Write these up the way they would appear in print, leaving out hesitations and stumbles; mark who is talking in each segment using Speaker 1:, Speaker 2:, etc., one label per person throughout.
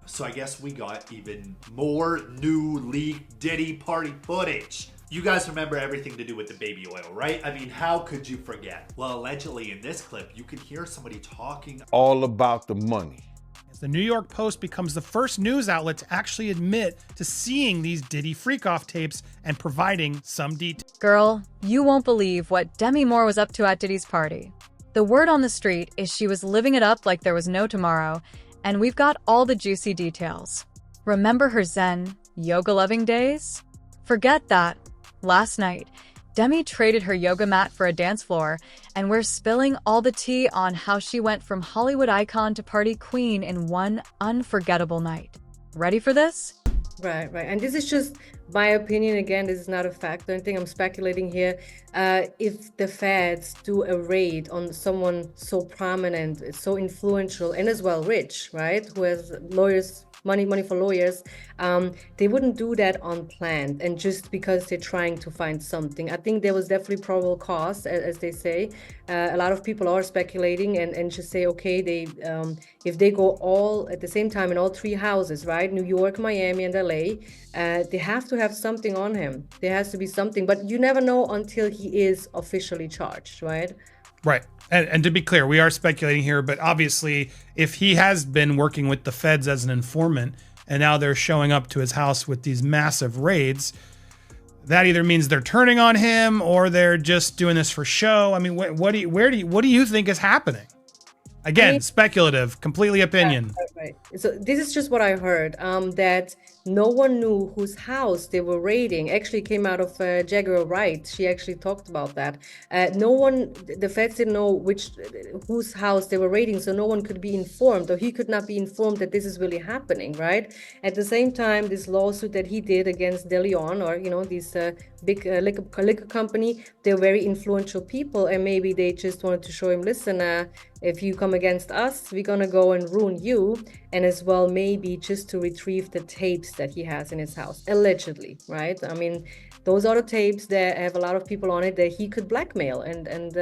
Speaker 1: So I guess we got even more new leaked Diddy party footage. You guys remember everything to do with the baby oil, right? I mean, how could you forget? Well, allegedly in this clip, you could hear somebody talking
Speaker 2: all about the money.
Speaker 3: The New York Post becomes the first news outlet to actually admit to seeing these Diddy freak-off tapes and providing some details.
Speaker 4: Girl, you won't believe what Demi Moore was up to at Diddy's party. The word on the street is she was living it up like there was no tomorrow, and we've got all the juicy details. Remember her zen, yoga-loving days? Forget that. Last night, Demi traded her yoga mat for a dance floor, and we're spilling all the tea on how she went from Hollywood icon to party queen in one unforgettable night. Ready for this?
Speaker 5: Right. And this is just my opinion. Again, this is not a fact or anything. I'm speculating here. If the feds do a raid on someone so prominent, so influential, and as well rich, right, who has lawyers, money for lawyers, they wouldn't do that unplanned and just because they're trying to find something. I think there was definitely probable cause, as they say. A lot of people are speculating and just say, okay, they if they go all at the same time in all three houses, right, New York, Miami, and LA, they have to have something on him. There has to be something, but you never know until he is officially charged, right?
Speaker 3: Right. And to be clear, we are speculating here, but obviously if he has been working with the feds as an informant and now they're showing up to his house with these massive raids, that either means they're turning on him or they're just doing this for show. I mean, what do you think is happening? Again, speculative, completely opinion.
Speaker 5: Right. So this is just what I heard, that no one knew whose house they were raiding. Actually came out of Jaguar Wright. She actually talked about that. No one, the feds didn't know whose house they were raiding, so no one could be informed, or he could not be informed that this is really happening, right? At the same time, this lawsuit that he did against De Leon, or, this big liquor company, they're very influential people, and maybe they just wanted to show him, listen, if you come against us, we're gonna go and ruin you, and as well maybe just to retrieve the tapes that he has in his house, allegedly, right? I mean, those are the tapes that have a lot of people on it that he could blackmail and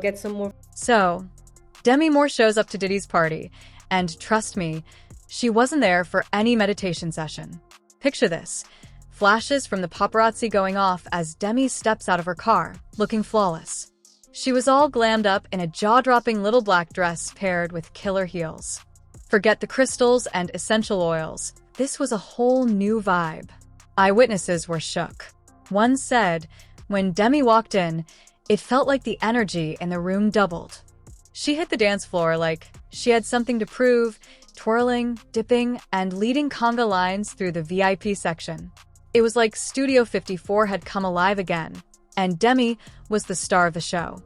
Speaker 5: get some more.
Speaker 4: So, Demi Moore shows up to Diddy's party, and trust me, she wasn't there for any meditation session. Picture this. Flashes from the paparazzi going off as Demi steps out of her car, looking flawless. She was all glammed up in a jaw-dropping little black dress paired with killer heels. Forget the crystals and essential oils. This was a whole new vibe. Eyewitnesses were shook. One said, when Demi walked in, it felt like the energy in the room doubled. She hit the dance floor like she had something to prove, twirling, dipping, and leading conga lines through the VIP section. It was like Studio 54 had come alive again, and Demi was the star of the show.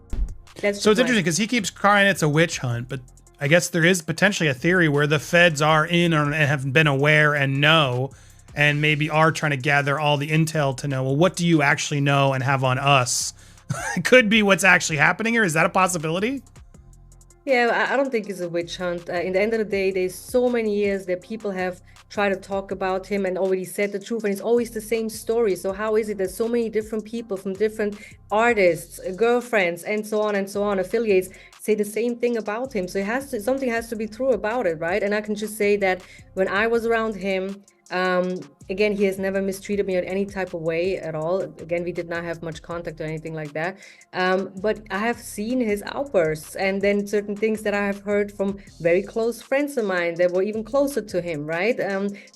Speaker 3: So it's interesting because he keeps crying it's a witch hunt, but I guess there is potentially a theory where the feds are in and have been aware and know, and maybe are trying to gather all the intel to know, well, what do you actually know and have on us? It could be what's actually happening here. Is that a possibility?
Speaker 5: Yeah, I don't think it's a witch hunt. In the end of the day, there's so many years that people have tried to talk about him and already said the truth, and it's always the same story. So how is it that so many different people from different artists, girlfriends, and so on, affiliates, say the same thing about him? So something has to be true about it, right? And I can just say that when I was around him, again, he has never mistreated me in any type of way at all. Again, we did not have much contact or anything like that. But I have seen his outbursts, and then certain things that I have heard from very close friends of mine that were even closer to him, right?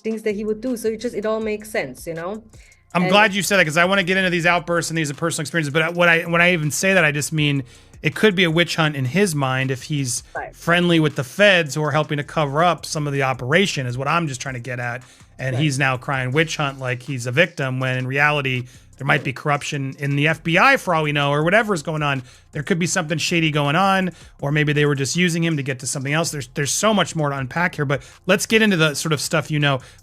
Speaker 5: Things that he would do. So it all makes sense,
Speaker 3: I'm glad you said that because I want to get into these outbursts and these personal experiences. But when I even say that, I just mean it could be a witch hunt in his mind if he's friendly with the feds who are helping to cover up some of the operation, is what I'm just trying to get at. And he's now crying witch hunt like he's a victim, when in reality, there might be corruption in the FBI for all we know, or whatever is going on. There could be something shady going on, or maybe they were just using him to get to something else. There's so much more to unpack here, but let's get into the sort of stuff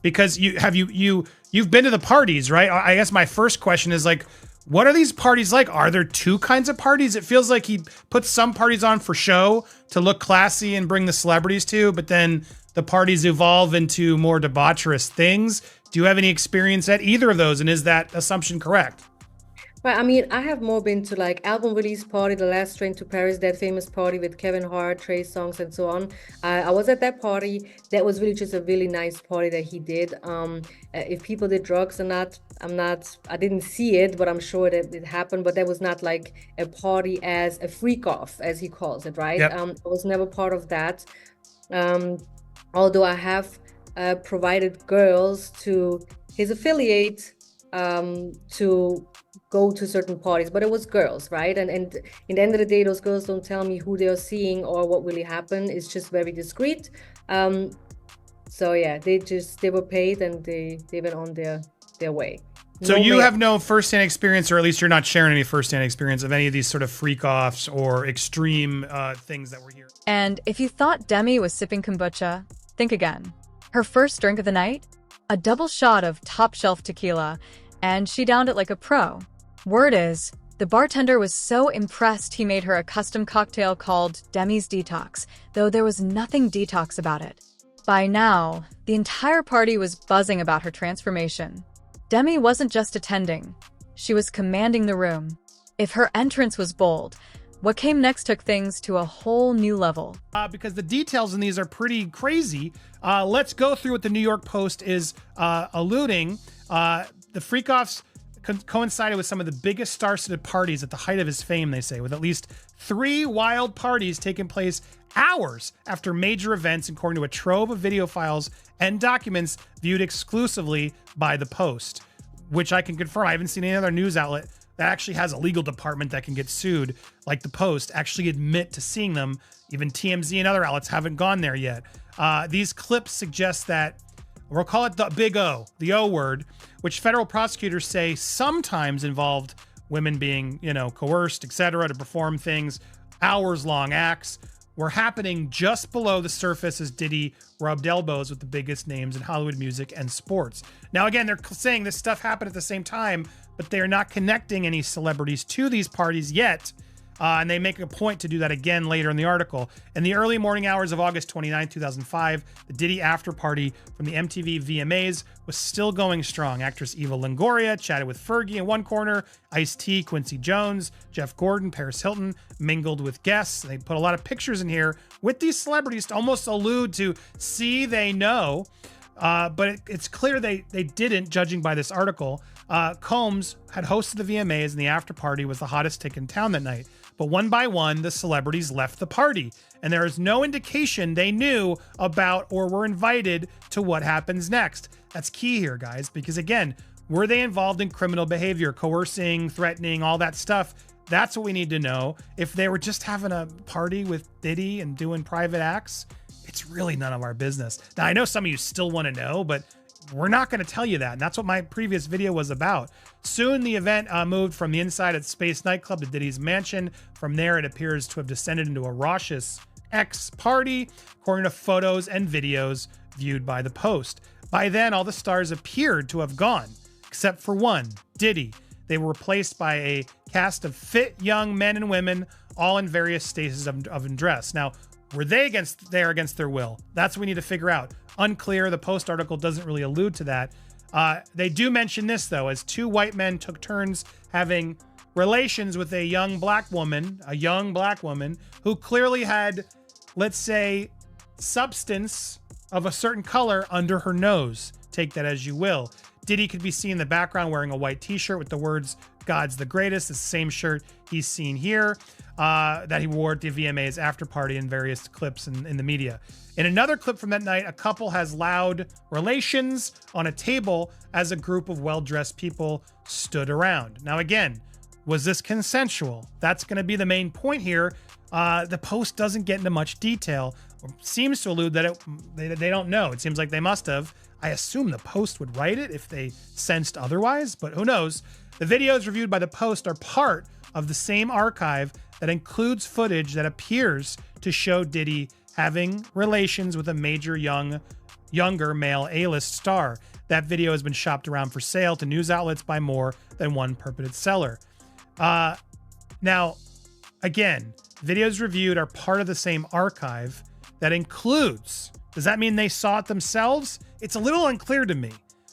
Speaker 3: because you've been to the parties, right? I guess my first question is like, what are these parties like? Are there two kinds of parties? It feels like he puts some parties on for show to look classy and bring the celebrities to, but then the parties evolve into more debaucherous things. Do you have any experience at either of those? And is that assumption correct?
Speaker 5: But I mean, I have more been to like album release party, the last train to Paris, that famous party with Kevin Hart, Trey Songz, and so on. I was at that party. That was really just a really nice party that he did. If people did drugs or not, I didn't see it, but I'm sure that it happened. But that was not like a party as a freak off, as he calls it, right?
Speaker 3: Yep.
Speaker 5: I was never part of that. Although I have provided girls to his affiliate to go to certain parties, but it was girls, right? And in the end of the day, those girls don't tell me who they're seeing or what really happened. It's just very discreet. So yeah, they were paid and they went on their way.
Speaker 3: So you have no firsthand experience, or at least you're not sharing any firsthand experience of any of these sort of freak offs or extreme things that we're hearing.
Speaker 4: And if you thought Demi was sipping kombucha, think again. Her first drink of the night? A double shot of top shelf tequila, and she downed it like a pro. Word is, the bartender was so impressed he made her a custom cocktail called Demi's Detox, though there was nothing detox about it. By now, the entire party was buzzing about her transformation. Demi wasn't just attending, she was commanding the room. If her entrance was bold, what came next took things to a whole new level.
Speaker 3: Because the details in these are pretty crazy. Let's go through what the New York Post is alluding. The freak-offs coincided with some of the biggest star-studded parties at the height of his fame, they say, with at least 3 wild parties taking place hours after major events, according to a trove of video files and documents viewed exclusively by the Post, which I can confirm. I haven't seen any other news outlet that actually has a legal department that can get sued, like the Post, actually admit to seeing them. Even TMZ and other outlets haven't gone there yet. These clips suggest that, we'll call it the big O, the O word, which federal prosecutors say sometimes involved women being, coerced, etc., to perform things, hours-long acts, were happening just below the surface as Diddy rubbed elbows with the biggest names in Hollywood music and sports. Now, again, they're saying this stuff happened at the same time, but they are not connecting any celebrities to these parties yet. And they make a point to do that again later in the article. In the early morning hours of August 29, 2005, the Diddy after party from the MTV VMAs was still going strong. Actress Eva Longoria chatted with Fergie in one corner, Ice-T, Quincy Jones, Jeff Gordon, Paris Hilton mingled with guests. They put a lot of pictures in here with these celebrities to almost allude to, see, they know. But it's clear they didn't, judging by this article. Combs had hosted the VMAs, and the after party was the hottest ticket in town that night. But one by one, the celebrities left the party, and there is no indication they knew about or were invited to what happens next. That's key here, guys, because again, were they involved in criminal behavior, coercing, threatening, all that stuff? That's what we need to know. If they were just having a party with Diddy and doing private acts, it's really none of our business. Now, I know some of you still want to know, but we're not going to tell you that. And that's what my previous video was about. Soon, the event moved from the inside at Space nightclub to Diddy's mansion. From there, it appears to have descended into a raucous ex-party, according to photos and videos viewed by the Post. By then, all the stars appeared to have gone, except for one, Diddy. They were replaced by a cast of fit young men and women, all in various stages of undress. Now, were they there against their will? That's what we need to figure out. Unclear. The Post article doesn't really allude to that. They do mention this, though, as 2 white men took turns having relations with a young black woman who clearly had, let's say, substance of a certain color under her nose. Take that as you will. Diddy could be seen in the background wearing a white t-shirt with the words, "God's the greatest," the same shirt he's seen here, that he wore at the VMA's after party in various clips in the media. In another clip from that night, a couple has loud relations on a table as a group of well-dressed people stood around. Now, again, was this consensual? That's going to be the main point here. The Post doesn't get into much detail, or seems to allude that they don't know. It seems like they must have. I assume the Post would write it if they sensed otherwise, but who knows? The videos reviewed by the Post are part of the same archive that includes footage that appears to show Diddy having relations with a major younger male A-list star. That video has been shopped around for sale to news outlets by more than one purported seller. Now, again, videos reviewed are part of the same archive that includes, does that mean they saw it themselves? It's a little unclear to me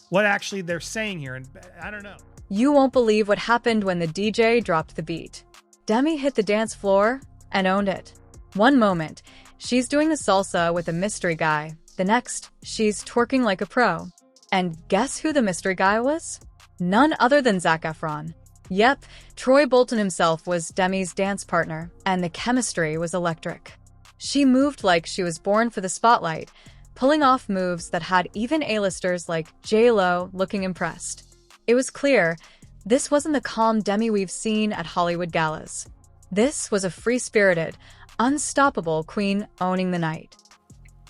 Speaker 3: what actually they're saying here, and I don't know.
Speaker 4: You won't believe what happened when the DJ dropped the beat. Demi hit the dance floor and owned it. One moment, she's doing the salsa with a mystery guy. The next, she's twerking like a pro. And guess who the mystery guy was? None other than Zac Efron. Yep, Troy Bolton himself was Demi's dance partner, and the chemistry was electric. She moved like she was born for the spotlight, pulling off moves that had even A-listers like J-Lo looking impressed. It was clear, this wasn't the calm Demi we've seen at Hollywood galas. This was a free-spirited, unstoppable queen owning the night.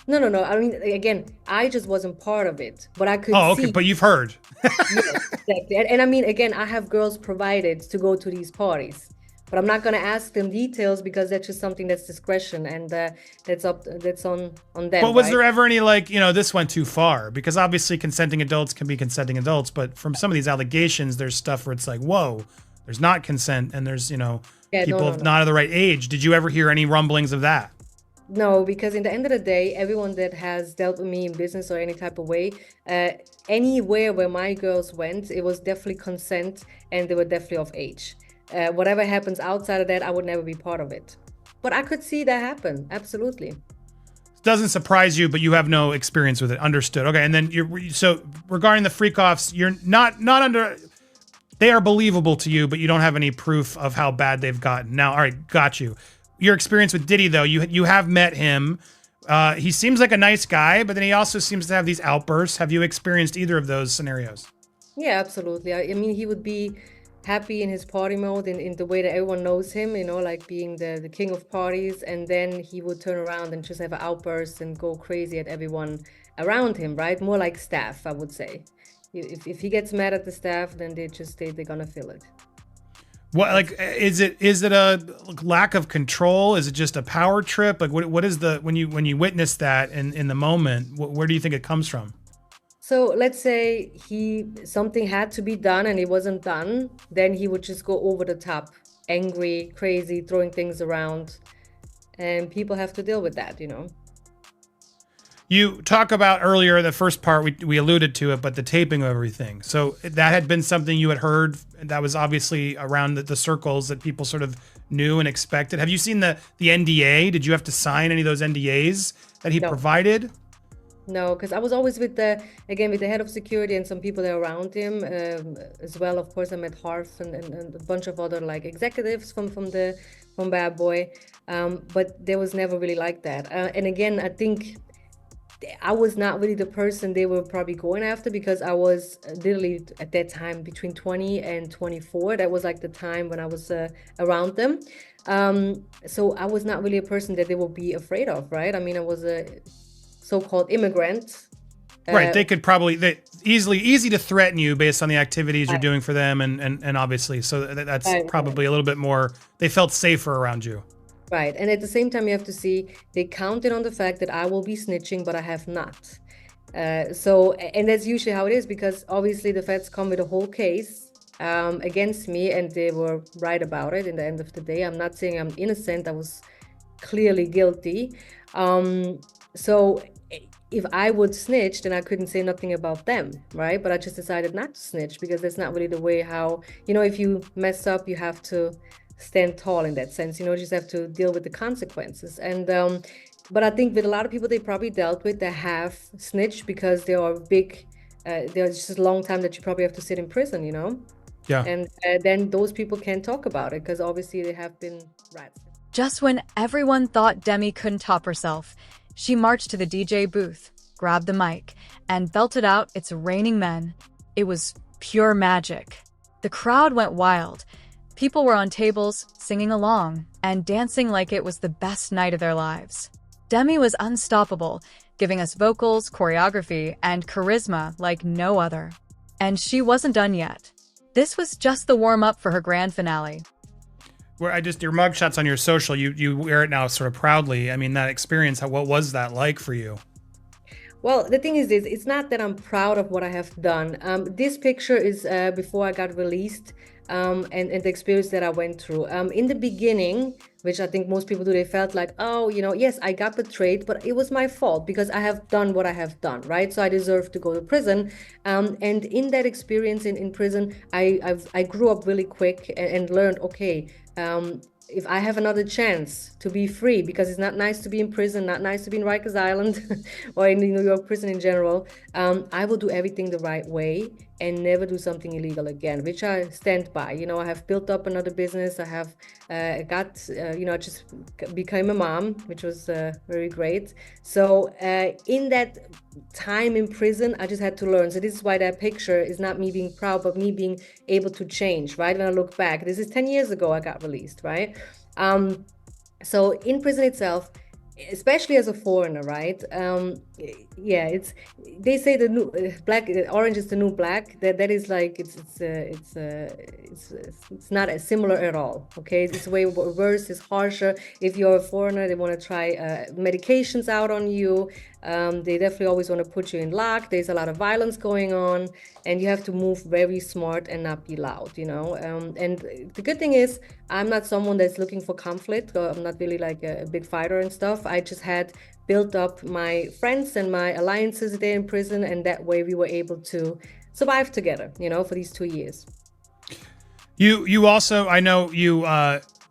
Speaker 5: No. I mean, again, I just wasn't part of it, but I could
Speaker 3: Oh, okay,
Speaker 5: see.
Speaker 3: but you've heard.
Speaker 5: Yes, exactly. And I mean, again, I have girls provided to go to these parties, but I'm not going to ask them details because that's just something that's discretion, and that's on them.
Speaker 3: But was
Speaker 5: right?
Speaker 3: there ever any like, this went too far? Because obviously consenting adults can be consenting adults, but from some of these allegations, there's stuff where it's like, whoa, there's not consent, and there's, people
Speaker 5: no.
Speaker 3: not of the right age. Did you ever hear any rumblings of that?
Speaker 5: No, because in the end of the day, everyone that has dealt with me in business or any type of way, anywhere where my girls went, it was definitely consent and they were definitely of age. Whatever happens outside of that, I would never be part of it. But I could see that happen. Absolutely.
Speaker 3: Doesn't surprise you, but you have no experience with it. Understood. Okay. And then so regarding the freak offs, you're not under, they are believable to you, but you don't have any proof of how bad they've gotten. Now, all right, got you. Your experience with Diddy, though, you have met him. He seems like a nice guy, but then he also seems to have these outbursts. Have you experienced either of those scenarios?
Speaker 5: Yeah, absolutely. I mean, he would be happy in his party mode in the way that everyone knows him, like being the king of parties. And then he would turn around and just have an outburst and go crazy at everyone around him, right? More like staff, I would say. If he gets mad at the staff, then they're going to feel it.
Speaker 3: What, like, is it a lack of control? Is it just a power trip? Like, what is when you witness that in the moment, where do you think it comes from?
Speaker 5: So let's say something had to be done and it wasn't done, then he would just go over the top, angry, crazy, throwing things around, and people have to deal with that,
Speaker 3: You talk about earlier, the first part, we alluded to it, but the taping of everything. So that had been something you had heard that was obviously around the circles that people sort of knew and expected. Have you seen the NDA? Did you have to sign any of those NDAs that he provided?
Speaker 5: No, because I was always with the head of security and some people that are around him as well. Of course, I met Harf and a bunch of other like executives from Bad Boy, but there was never really like that. And again, I think I was not really the person they were probably going after because I was literally at that time between 20 and 24. That was like the time when I was around them. So I was not really a person that they would be afraid of, right? I mean, I was a so-called immigrant.
Speaker 3: Right. They could probably easy to threaten you based on the activities you're doing for them. And obviously, so that's probably a little bit more, they felt safer around you.
Speaker 5: Right. And at the same time, you have to see they counted on the fact that I will be snitching, but I have not. And that's usually how it is, because obviously the feds come with a whole case against me, and they were right about it in the end of the day. I'm not saying I'm innocent. I was clearly guilty. So if I would snitch, then I couldn't say nothing about them, right? But I just decided not to snitch because that's not really the way how, if you mess up, you have to stand tall in that sense, you just have to deal with the consequences. And but I think with a lot of people they probably dealt with that have snitched because they are big, there's just a long time that you probably have to sit in prison,
Speaker 3: Yeah.
Speaker 5: And then those people can't talk about it because obviously they have been rats.
Speaker 4: Just when everyone thought Demi couldn't top herself, she marched to the DJ booth, grabbed the mic, and belted out "It's Raining Men." It was pure magic. The crowd went wild. People were on tables, singing along, and dancing like it was the best night of their lives. Demi was unstoppable, giving us vocals, choreography, and charisma like no other. And she wasn't done yet. This was just the warm-up for her grand finale.
Speaker 3: Where your mugshots on your social, you wear it now sort of proudly. I mean, that experience, what was that like for you?
Speaker 5: Well, the thing is this, it's not that I'm proud of what I have done. This picture is before I got released, and the experience that I went through. In the beginning, which I think most people do, they felt like, oh, yes, I got betrayed, but it was my fault because I have done what I have done, right? So I deserve to go to prison. And in that experience in prison, I grew up really quick and learned, okay, if I have another chance to be free, because it's not nice to be in prison, not nice to be in Rikers Island or in the New York prison in general, I will do everything the right way and never do something illegal again, which I stand by. I have built up another business. I have just became a mom, which was very great. So in that time in prison, I just had to learn. So this is why that picture is not me being proud, but me being able to change, right? When I look back, this is 10 years ago I got released, right? So in prison itself, especially as a foreigner, right? Yeah, they say the new black, orange is the new black. That is like it's not as similar at all. Okay, it's way worse. It's harsher. If you're a foreigner, they want to try medications out on you. They definitely always want to put you in lock. There's a lot of violence going on, and you have to move very smart and not be loud, and the good thing is I'm not someone that's looking for conflict. I'm not really like a big fighter and stuff. I just had built up my friends and my alliances there in prison, and that way we were able to survive together, for these 2 years.
Speaker 3: You also, I know you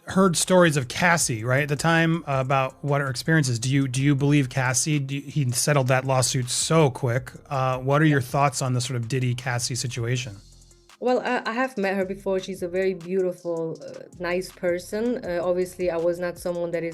Speaker 3: heard stories of Cassie, right, at the time, about what her experiences. Do you believe Cassie? He settled that lawsuit so quick. What are your thoughts on the sort of Diddy Cassie situation?
Speaker 5: Well, I have met her before. She's a very beautiful, nice person. Obviously, I was not someone that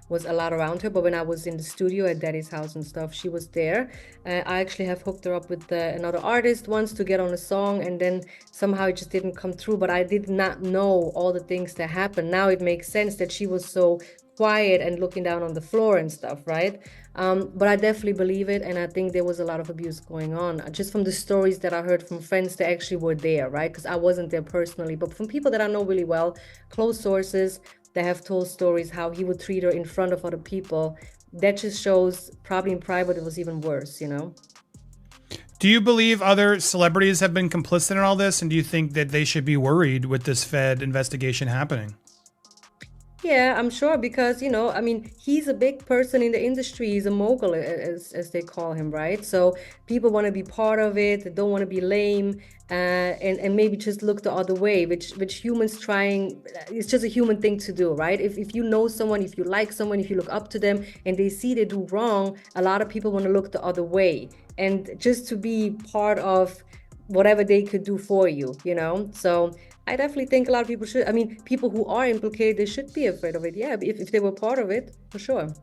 Speaker 5: was a lot around her, but when I was in the studio at Daddy's house and stuff, she was there. I actually have hooked her up with another artist once to get on a song, and then somehow it just didn't come through. But I did not know all the things that happened. Now it makes sense that she was so quiet and looking down on the floor and stuff, right? But I definitely believe it, and I think there was a lot of abuse going on, just from the stories that I heard from friends that actually were there, right? Because I wasn't there personally, but from people that I know really well, close sources that have told stories how he would treat her in front of other people. That just shows probably in private it was even worse,
Speaker 3: Do you believe other celebrities have been complicit in all this, and do you think that they should be worried with this Fed investigation happening?
Speaker 5: Yeah, I'm sure, because, he's a big person in the industry. He's a mogul, as they call him, right? So people want to be part of it. They don't want to be lame, and maybe just look the other way, which humans trying, it's just a human thing to do, right? If you know someone, if you like someone, if you look up to them and they see they do wrong, a lot of people want to look the other way. And just to be part of whatever they could do for you, So I definitely think a lot of people should. People who are implicated, they should be afraid of it. Yeah, if they were part of it, for sure.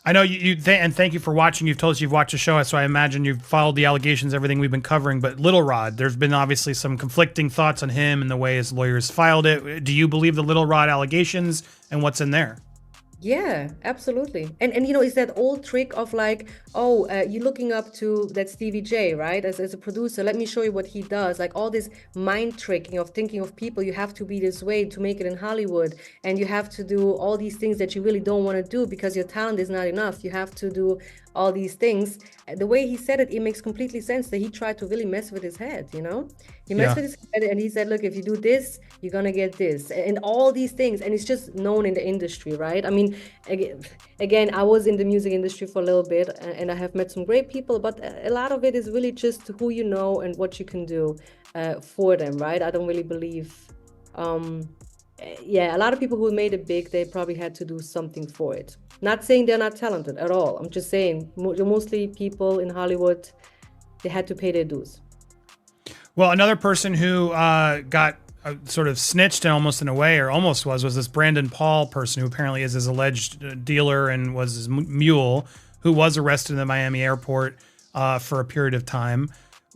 Speaker 3: I know and thank you for watching. You've told us you've watched the show, so I imagine you've followed the allegations, everything we've been covering. But Little Rod, there's been obviously some conflicting thoughts on him and the way his lawyers filed it. Do you believe the Little Rod allegations and what's in there?
Speaker 5: Yeah, absolutely. And it's that old trick of like, oh, you're looking up to that Stevie J, right? As a producer, let me show you what he does. Like all this mind tricking of thinking of people, you have to be this way to make it in Hollywood. And you have to do all these things that you really don't want to do because your talent is not enough. You have to do all these things. The way he said it, it makes completely sense that he tried to really mess with his head, He messed with his head and he said, look, if you do this, you're going to get this. And all these things. And it's just known in the industry, right? Again, I was in the music industry for a little bit and I have met some great people, but a lot of it is really just who you know and what you can do for them, right? I don't really believe... a lot of people who made it big, they probably had to do something for it. Not saying they're not talented at all. I'm just saying mostly people in Hollywood, they had to pay their dues.
Speaker 3: Well, another person who got sort of snitched almost in a way, or almost was this Brandon Paul person who apparently is his alleged dealer and was his mule, who was arrested in the Miami airport for a period of time.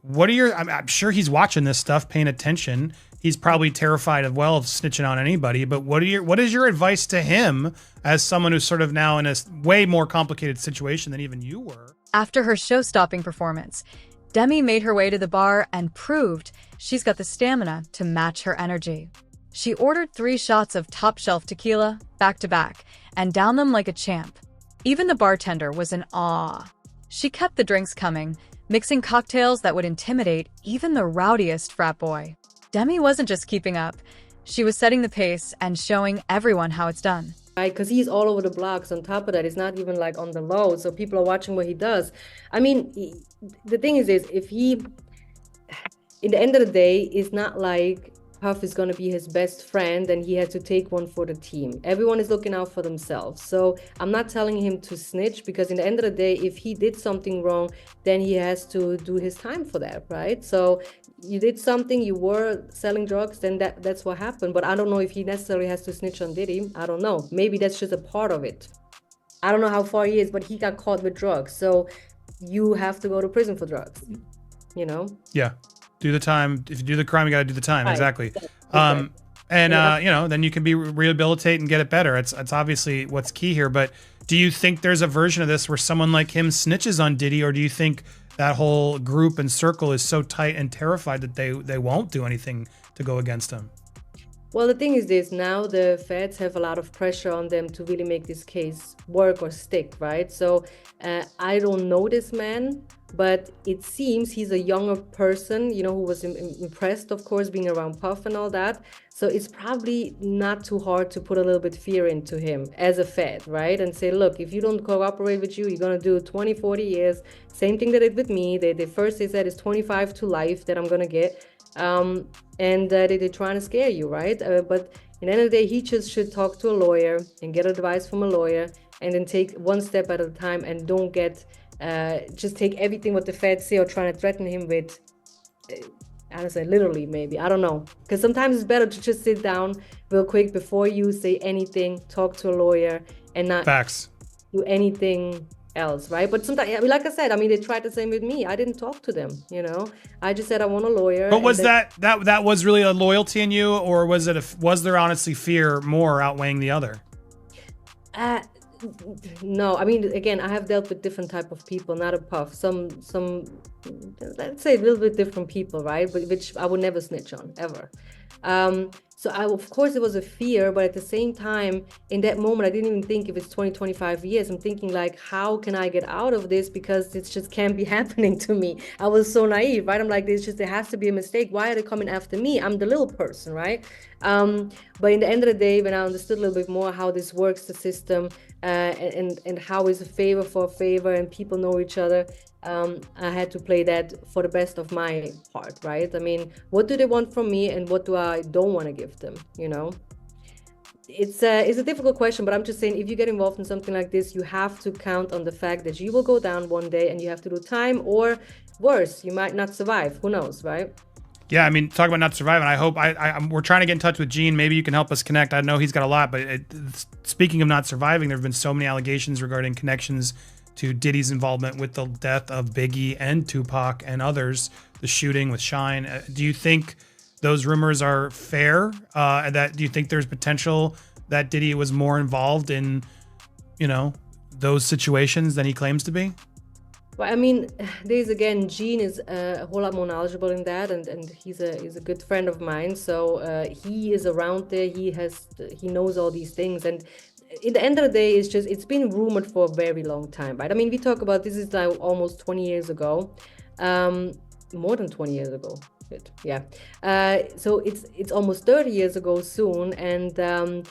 Speaker 3: What are your? I'm sure he's watching this stuff, paying attention. He's probably terrified of snitching on anybody. But what is your advice to him as someone who's sort of now in a way more complicated situation than even you were?
Speaker 4: After her show-stopping performance, Demi made her way to the bar and proved she's got the stamina to match her energy. She ordered 3 shots of top-shelf tequila back to back and downed them like a champ. Even the bartender was in awe. She kept the drinks coming, mixing cocktails that would intimidate even the rowdiest frat boy. Demi wasn't just keeping up. She was setting the pace and showing everyone how it's done.
Speaker 5: Right, because he's all over the blogs. On top of that, it's not even like on the low, so people are watching what he does. I mean, the thing is this, if he, in the end of the day, it's not like Puff is going to be his best friend and he has to take one for the team. Everyone is looking out for themselves. So I'm not telling him to snitch, because in the end of the day, if he did something wrong, then he has to do his time for that, right? So you did something, you were selling drugs, then that's what happened. But I don't know if he necessarily has to snitch on Diddy. I don't know. Maybe that's just a part of it. I don't know how far he is, but he got caught with drugs. So you have to go to prison for drugs, you know?
Speaker 3: Yeah. Do the time. If you do the crime, you got to do the time.
Speaker 5: Right.
Speaker 3: Exactly.
Speaker 5: Exactly.
Speaker 3: Then you can be rehabilitate and get it better. It's obviously what's key here. But do you think there's a version of this where someone like him snitches on Diddy, or do you think that whole group and circle is so tight and terrified that they won't do anything to go against him?
Speaker 5: Well, the thing is this, now the feds have a lot of pressure on them to really make this case work or stick, right? So I don't know this man, but it seems he's a younger person, who was impressed, of course, being around Puff and all that. So it's probably not too hard to put a little bit fear into him as a Fed, right? And say, look, if you don't cooperate with you, you're going to do 20, 40 years. Same thing they did with me. They said it's 25 to life that I'm going to get. And they're trying to scare you, right? But in the end of the day, he just should talk to a lawyer and get advice from a lawyer, and then take one step at a time, and don't get just take everything what the feds say or trying to threaten him with. I don't say literally, maybe, I don't know, because sometimes it's better to just sit down real quick before you say anything, talk to a lawyer, and not do anything else, right? But sometimes, like I said, they tried the same with me. I didn't talk to them, I just said I want a lawyer.
Speaker 3: But was that was really a loyalty in you, or was there honestly fear more outweighing the other?
Speaker 5: No, again, I have dealt with different type of people, not a Puff. Some, let's say a little bit different people, right? But which I would never snitch on, ever. So of course it was a fear, but at the same time, in that moment, I didn't even think if it's 20, 25 years. I'm thinking like, how can I get out of this? Because it just can't be happening to me. I was so naive, right? I'm like, there has to be a mistake. Why are they coming after me? I'm the little person, right? But in the end of the day, when I understood a little bit more how this works, the system, and how is a favor for a favor, and people know each other, I had to play that for the best of my part, right? What do they want from me, and what do I don't want to give them, It's a difficult question, but I'm just saying, if you get involved in something like this, you have to count on the fact that you will go down one day and you have to do time, or worse, you might not survive. Who knows, right?
Speaker 3: Yeah, talk about not surviving. I hope we're trying to get in touch with Gene. Maybe you can help us connect. I know he's got a lot, but speaking of not surviving, there have been so many allegations regarding connections to Diddy's involvement with the death of Biggie and Tupac and others, the shooting with Shine. Do you think those rumors are fair? Do you think there's potential that Diddy was more involved in, those situations than he claims to be?
Speaker 5: Well, there's again, Gene is a whole lot more knowledgeable in that, and he's a good friend of mine. So he is around there. He knows all these things, and in the end of the day, it's been rumored for a very long time, right? We talk about this is now almost 20 years ago, more than 20 years ago. Yeah. So it's almost 30 years ago soon, and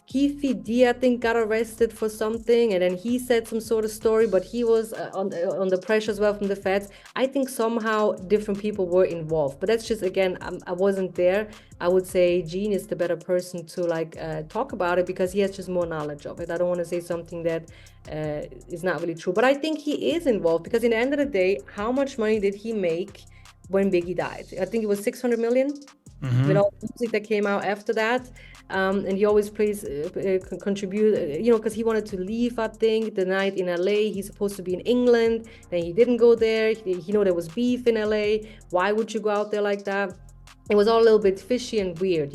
Speaker 5: Keefe D, I think, got arrested for something, and then he said some sort of story, but he was on the pressure as well from the feds. I think somehow different people were involved, but that's just, again, I wasn't there. I would say Gene is the better person to talk about it, because he has just more knowledge of it. I don't want to say something that is not really true, but I think he is involved, because in the end of the day, how much money did he make when Biggie died? I think it was 600 million. Mm-hmm. With all the music that came out after that. And he always contribute, because he wanted to leave, I think, the night in LA. He's supposed to be in England. Then he didn't go there. There was beef in LA. Why would you go out there like that? It was all a little bit fishy and weird,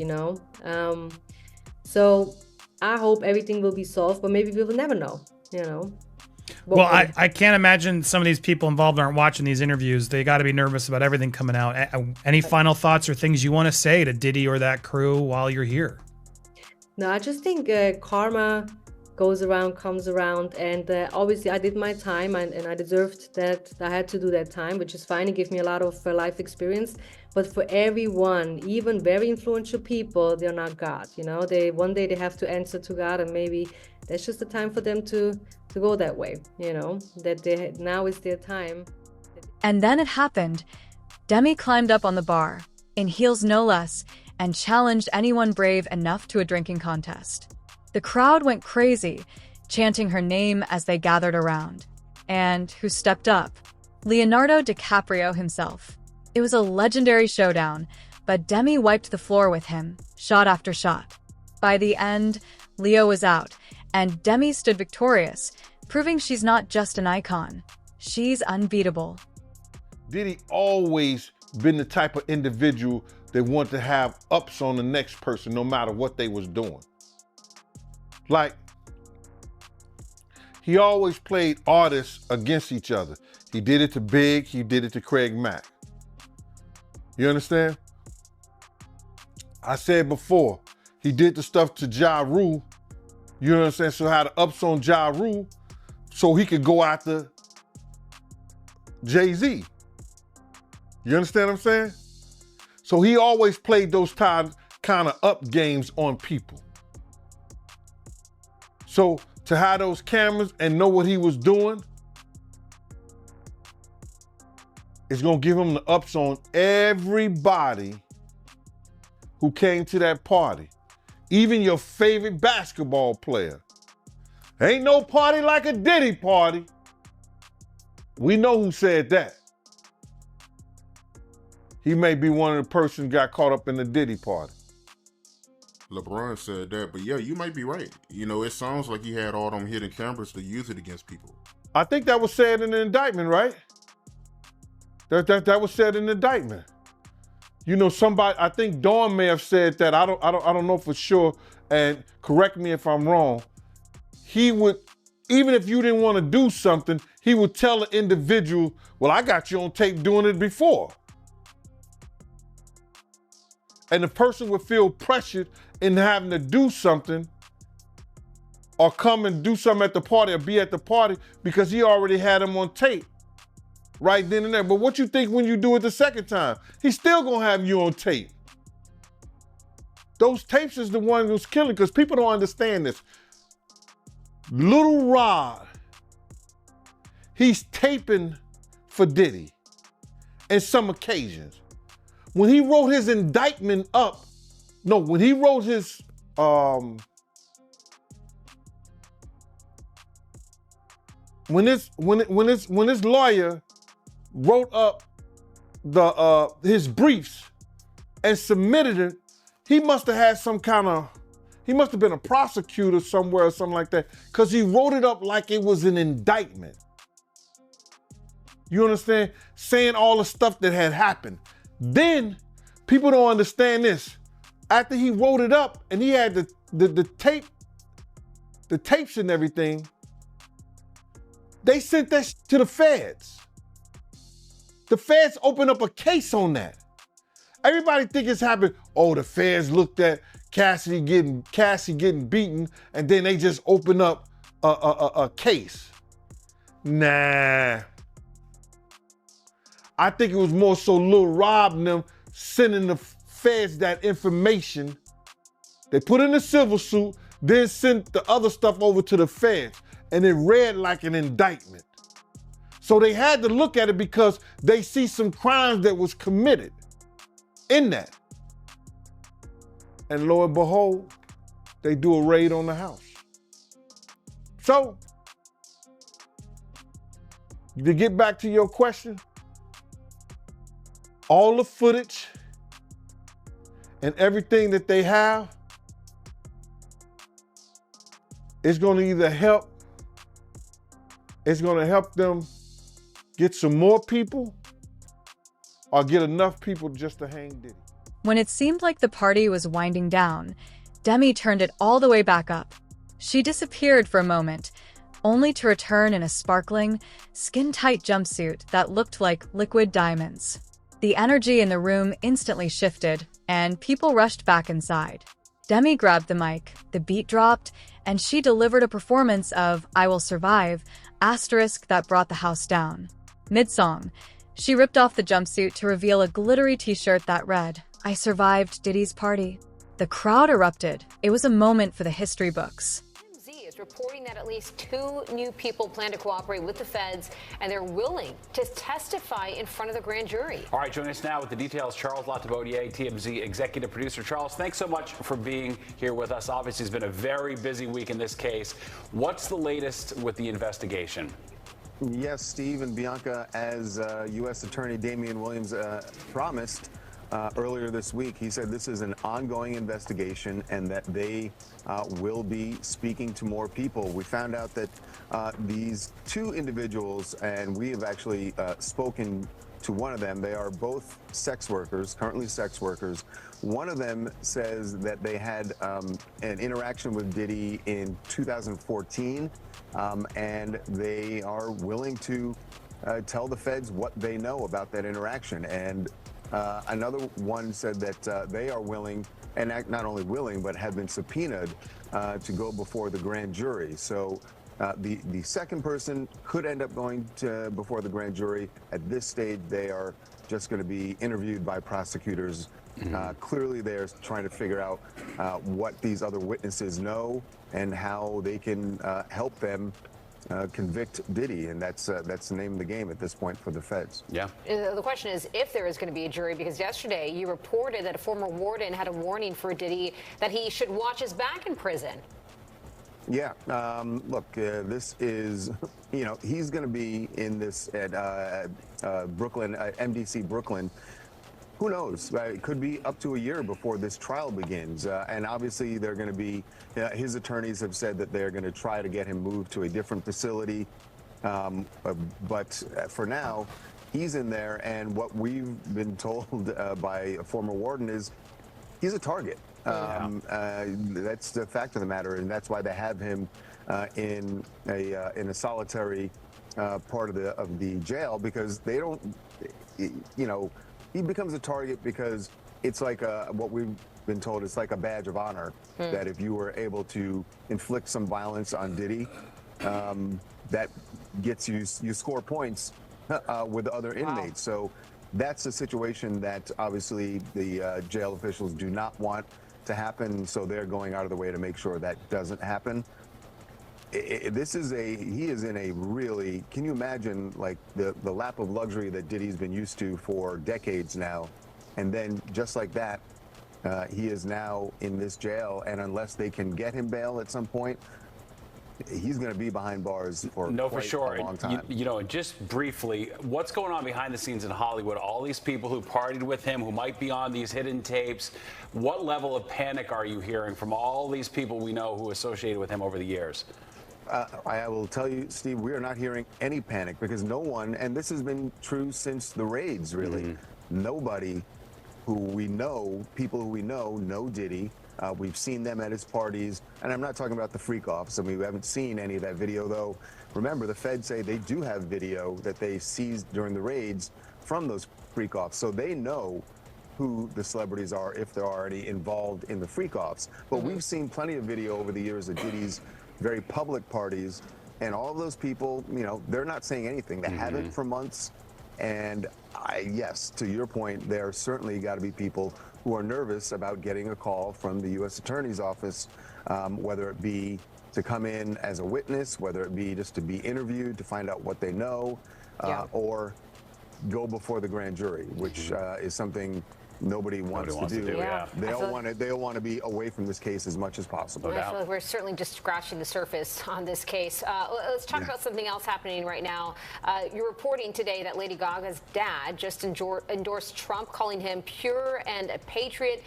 Speaker 5: So I hope everything will be solved, but maybe we will never know,
Speaker 3: Well, I can't imagine some of these people involved aren't watching these interviews. They got to be nervous about everything coming out. Any final thoughts or things you want to say to Diddy or that crew while you're here?
Speaker 5: No, I just think karma goes around, comes around. And obviously I did my time, and I deserved that. I had to do that time, which is fine. It gave me a lot of life experience. But for everyone, even very influential people, they're not God. You know, one day they have to answer to God, and maybe that's just the time for them to go that way. You know, that now is their time.
Speaker 4: And then it happened. Demi climbed up on the bar, in heels no less, and challenged anyone brave enough to a drinking contest. The crowd went crazy, chanting her name as they gathered around. And who stepped up? Leonardo DiCaprio himself. It was a legendary showdown, but Demi wiped the floor with him, shot after shot. By the end, Leo was out, and Demi stood victorious, proving she's not just an icon. She's unbeatable.
Speaker 2: Diddy always been the type of individual that wanted to have ups on the next person no matter what they was doing. Like, he always played artists against each other. He did it to Big, he did it to Craig Mack. You understand? I said before, he did the stuff to Ja Rule, you know what I'm saying? So had the ups on Ja Rule so he could go after Jay-Z. You understand what I'm saying? So he always played those kind of up games on people. So to have those cameras and know what he was doing, it's gonna give him the ups on everybody who came to that party. Even your favorite basketball player. Ain't no party like a Diddy party. We know who said that. He may be one of the persons got caught up in the Diddy party.
Speaker 6: LeBron said that, but yeah, you might be right. You know, it sounds like he had all them hidden cameras to use it against people.
Speaker 2: I think that was said in the indictment, right? That was said in the indictment. You know, somebody, I think Dawn may have said that. I don't know for sure, and correct me if I'm wrong. He would, even if you didn't want to do something, he would tell the individual, well, I got you on tape doing it before. And the person would feel pressured in having to do something or come and do something at the party or be at the party because he already had him on tape right then and there. But what you think when you do it the second time? He's still gonna have you on tape. Those tapes is the one who's killing, because people don't understand this. Little Rod, he's taping for Diddy in some occasions. When he wrote his indictment up, when he wrote his when his lawyer wrote up his briefs and submitted it, he must have had he must have been a prosecutor somewhere or something like that, because he wrote it up like it was an indictment. You understand? Saying all the stuff that had happened. Then people don't understand this. After he wrote it up and he had the tapes and everything, they sent that to the feds. The feds opened up a case on that. Everybody think it's happened. Oh, the feds looked at Cassie getting beaten, and then they just opened up a case. Nah. I think it was more so Lil Rob and them sending the feds that information. They put in a civil suit, then sent the other stuff over to the feds, and it read like an indictment. So they had to look at it because they see some crimes that was committed in that. And lo and behold, they do a raid on the house. So, to get back to your question, all the footage and everything that they have is going to either help, it's going to help them get some more people or get enough people just to hang Diddy.
Speaker 4: When it seemed like the party was winding down, Demi turned it all the way back up. She disappeared for a moment, only to return in a sparkling, skin-tight jumpsuit that looked like liquid diamonds. The energy in the room instantly shifted, and people rushed back inside. Demi grabbed the mic, the beat dropped, and she delivered a performance of I Will Survive, asterisk that brought the house down. Mid-song, she ripped off the jumpsuit to reveal a glittery t-shirt that read, I survived Diddy's party. The crowd erupted. It was a moment for the history books.
Speaker 7: TMZ is reporting that at least 2 new people plan to cooperate with the feds, and they're willing to testify in front of the grand jury.
Speaker 8: All right, join us now with the details. Charles Latabodier, TMZ executive producer. Charles, thanks so much for being here with us. Obviously, it's been a very busy week in this case. What's the latest with the investigation?
Speaker 9: Yes, Steve and Bianca, as U.S. Attorney Damian Williams promised earlier this week, he said this is an ongoing investigation and that they will be speaking to more people. We found out that these 2 individuals, and we have actually spoken to one of them. They are both sex workers, currently sex workers. One of them says that they had an interaction with Diddy in 2014, and they are willing to tell the feds what they know about that interaction. And another one said that they are willing, and not only willing, but have been subpoenaed to go before the grand jury. So the second person could end up going before the grand jury. At this stage, they are just going to be interviewed by prosecutors. Clearly, they're trying to figure out what these other witnesses know and how they can help them convict Diddy, and that's the name of the game at this point for the feds.
Speaker 8: Yeah.
Speaker 7: The question is if there is going to be a jury, because yesterday you reported that a former warden had a warning for Diddy that he should watch his back in prison.
Speaker 9: Yeah. Look, this is, he's going to be in this at Brooklyn, MDC Brooklyn. Who knows? It could be up to a year before this trial begins. And obviously, they're going to be, his attorneys have said that they're going to try to get him moved to a different facility. But for now, he's in there. And what we've been told by a former warden is he's a target. That's the fact of the matter. And that's why they have him in a solitary part of the jail, because they don't, he becomes a target because it's like what we've been told, it's like a badge of honor that if you were able to inflict some violence on Diddy, that gets you score points with other inmates. So that's a situation that obviously the jail officials do not want to happen. So they're going out of the way to make sure that doesn't happen. He is in a really, can you imagine like the lap of luxury that Diddy's been used to for decades now, and then just like that, he is now in this jail, and unless they can get him bail at some point, he's going to be behind bars for quite a long time.
Speaker 8: And just briefly, what's going on behind the scenes in Hollywood? All these people who partied with him, who might be on these hidden tapes, what level of panic are you hearing from all these people we know who associated with him over the years?
Speaker 9: I will tell you, Steve, we are not hearing any panic because no one, and this has been true since the raids, really, nobody who we know, people who we know Diddy. We've seen them at his parties, and I'm not talking about the freak-offs. I mean, we haven't seen any of that video, though. Remember, the feds say they do have video that they seized during the raids from those freak-offs, so they know who the celebrities are if they're already involved in the freak-offs. But we've seen plenty of video over the years of Diddy's very public parties, and all of those people, they're not saying anything. They haven't for months, and yes, to your point, there certainly got to be people who are nervous about getting a call from the U.S. Attorney's Office, whether it be to come in as a witness, whether it be just to be interviewed to find out what they know, or go before the grand jury, which is something nobody wants to do. They'll want to be away from this case as much as possible.
Speaker 7: I feel like we're certainly just scratching the surface on this case. Let's talk about something else happening right now. You're reporting today that Lady Gaga's dad just endorsed Trump, calling him pure and a patriot.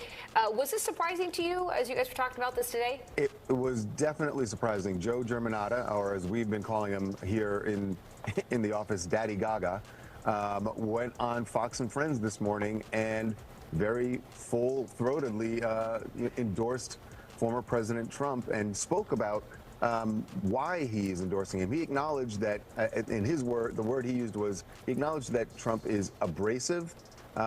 Speaker 7: Was this surprising to you as you guys were talking about this today?
Speaker 9: It was definitely surprising. Joe Germanata, or as we've been calling him here in the office, Daddy Gaga, went on Fox and Friends this morning and very full-throatedly endorsed former President Trump and spoke about why he's endorsing him. He acknowledged that, in his word, the word he used was, he acknowledged that Trump is abrasive,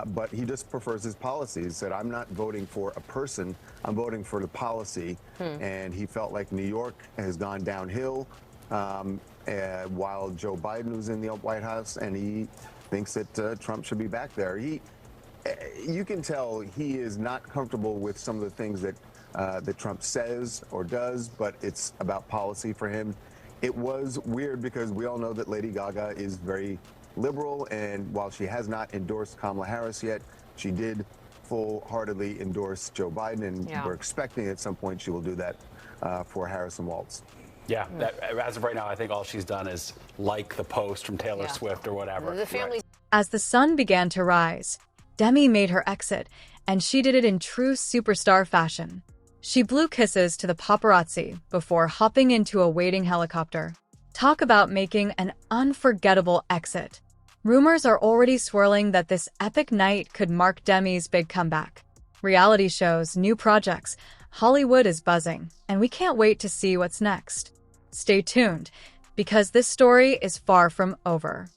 Speaker 9: but he just prefers his policies. He said, I'm not voting for a person, I'm voting for the policy. And he felt like New York has gone downhill while Joe Biden was in the White House, and he thinks that Trump should be back there. You can tell he is not comfortable with some of the things that Trump says or does, but it's about policy for him. It was weird because we all know that Lady Gaga is very liberal, and while she has not endorsed Kamala Harris yet, she did full-heartedly endorse Joe Biden, and we're expecting at some point she will do that for Harris and Waltz.
Speaker 8: Yeah, as of right now, I think all she's done is like the post from Taylor Swift or whatever.
Speaker 7: The family.
Speaker 4: As the sun began to rise, Demi made her exit, and she did it in true superstar fashion. She blew kisses to the paparazzi before hopping into a waiting helicopter. Talk about making an unforgettable exit. Rumors are already swirling that this epic night could mark Demi's big comeback. Reality shows, new projects, Hollywood is buzzing, and we can't wait to see what's next. Stay tuned, because this story is far from over.